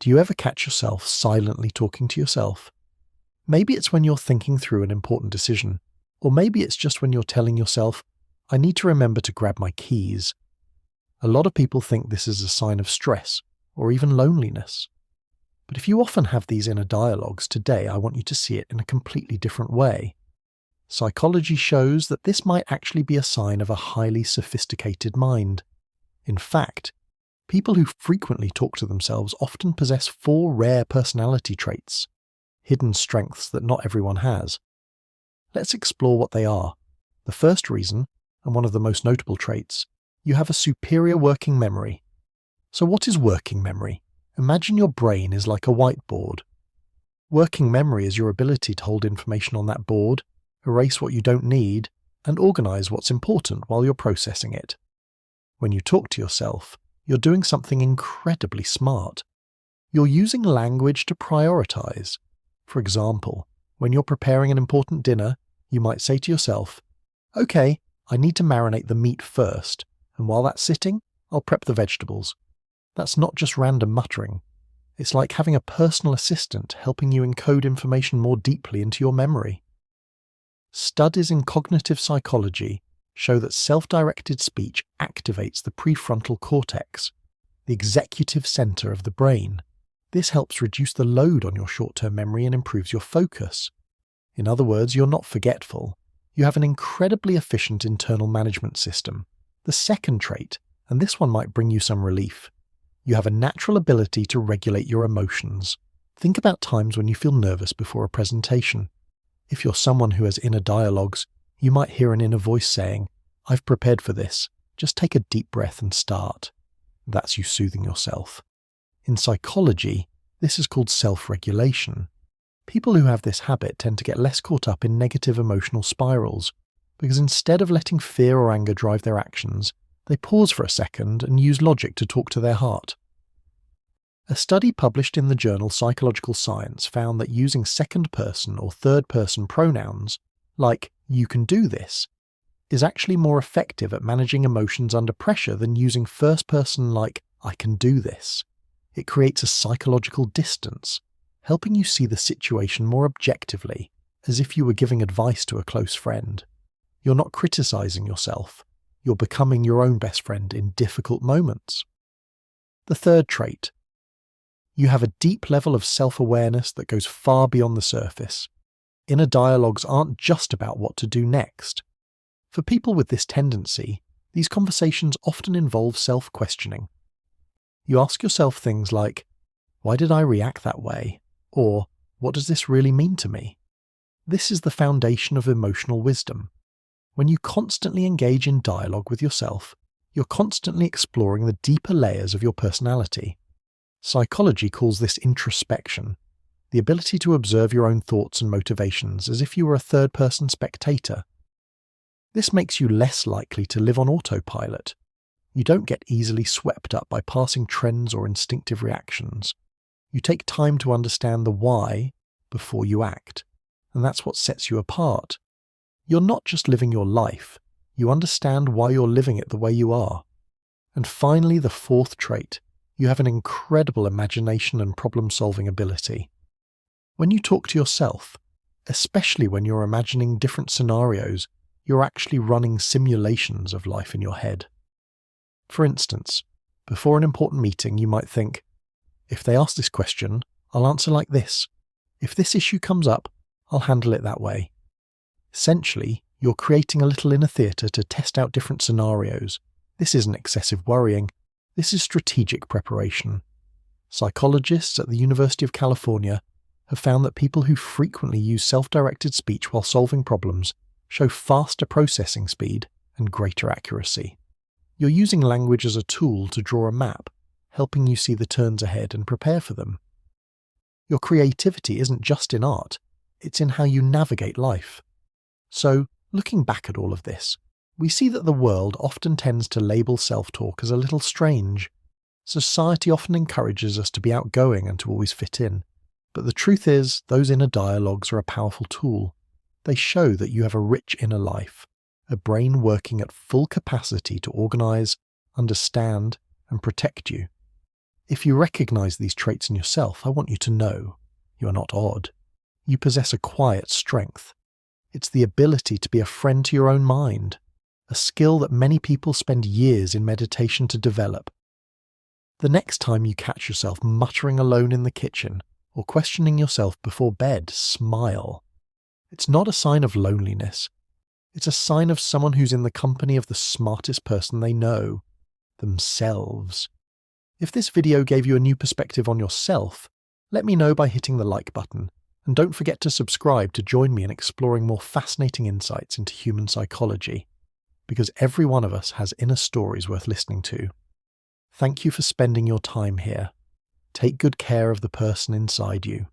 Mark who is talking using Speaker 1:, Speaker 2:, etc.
Speaker 1: Do you ever catch yourself silently talking to yourself? Maybe it's when you're thinking through an important decision, or maybe it's just when you're telling yourself, I need to remember to grab my keys. A lot of people think this is a sign of stress, or even loneliness. But if you often have these inner dialogues, today I want you to see it in a completely different way. Psychology shows that this might actually be a sign of a highly sophisticated mind. In fact, people who frequently talk to themselves often possess 4 rare personality traits, hidden strengths that not everyone has. Let's explore what they are. The first reason, and one of the most notable traits, you have a superior working memory. So what is working memory? Imagine your brain is like a whiteboard. Working memory is your ability to hold information on that board, erase what you don't need, and organize what's important while you're processing it. When you talk to yourself, you're doing something incredibly smart. You're using language to prioritize. For example, when you're preparing an important dinner, you might say to yourself, okay, I need to marinate the meat first, and while that's sitting, I'll prep the vegetables. That's not just random muttering. It's like having a personal assistant helping you encode information more deeply into your memory. Studies in cognitive psychology show that self-directed speech activates the prefrontal cortex, the executive center of the brain. This helps reduce the load on your short-term memory and improves your focus. In other words, you're not forgetful. You have an incredibly efficient internal management system. The second trait, and this one might bring you some relief, you have a natural ability to regulate your emotions. Think about times when you feel nervous before a presentation. If you're someone who has inner dialogues, you might hear an inner voice saying, I've prepared for this, just take a deep breath and start. That's you soothing yourself. In psychology, this is called self-regulation. People who have this habit tend to get less caught up in negative emotional spirals, because instead of letting fear or anger drive their actions, they pause for a second and use logic to talk to their heart. A study published in the journal Psychological Science found that using second-person or third-person pronouns, like you can do this, is actually more effective at managing emotions under pressure than using first-person like I can do this. It creates a psychological distance, helping you see the situation more objectively, as if you were giving advice to a close friend. You're not criticizing yourself. You're becoming your own best friend in difficult moments. The third trait. You have a deep level of self-awareness that goes far beyond the surface. Inner dialogues aren't just about what to do next. For people with this tendency, these conversations often involve self-questioning. You ask yourself things like, why did I react that way? Or, what does this really mean to me? This is the foundation of emotional wisdom. When you constantly engage in dialogue with yourself, you're constantly exploring the deeper layers of your personality. Psychology calls this introspection, the ability to observe your own thoughts and motivations as if you were a third-person spectator. This makes you less likely to live on autopilot. You don't get easily swept up by passing trends or instinctive reactions. You take time to understand the why before you act, and that's what sets you apart. You're not just living your life, you understand why you're living it the way you are. And finally, the fourth trait, you have an incredible imagination and problem-solving ability. When you talk to yourself, especially when you're imagining different scenarios, you're actually running simulations of life in your head. For instance, before an important meeting, you might think, if they ask this question, I'll answer like this. If this issue comes up, I'll handle it that way. Essentially, you're creating a little inner theatre to test out different scenarios. This isn't excessive worrying. This is strategic preparation. Psychologists at the University of California have found that people who frequently use self-directed speech while solving problems show faster processing speed and greater accuracy. You're using language as a tool to draw a map, helping you see the turns ahead and prepare for them. Your creativity isn't just in art, it's in how you navigate life. So, looking back at all of this, we see that the world often tends to label self-talk as a little strange. Society often encourages us to be outgoing and to always fit in. But the truth is, those inner dialogues are a powerful tool. They show that you have a rich inner life, a brain working at full capacity to organize, understand, and protect you. If you recognize these traits in yourself, I want you to know you are not odd. You possess a quiet strength. It's the ability to be a friend to your own mind, a skill that many people spend years in meditation to develop. The next time you catch yourself muttering alone in the kitchen or questioning yourself before bed, smile. It's not a sign of loneliness. It's a sign of someone who's in the company of the smartest person they know, themselves. If this video gave you a new perspective on yourself, let me know by hitting the like button, and don't forget to subscribe to join me in exploring more fascinating insights into human psychology, because every one of us has inner stories worth listening to. Thank you for spending your time here. Take good care of the person inside you.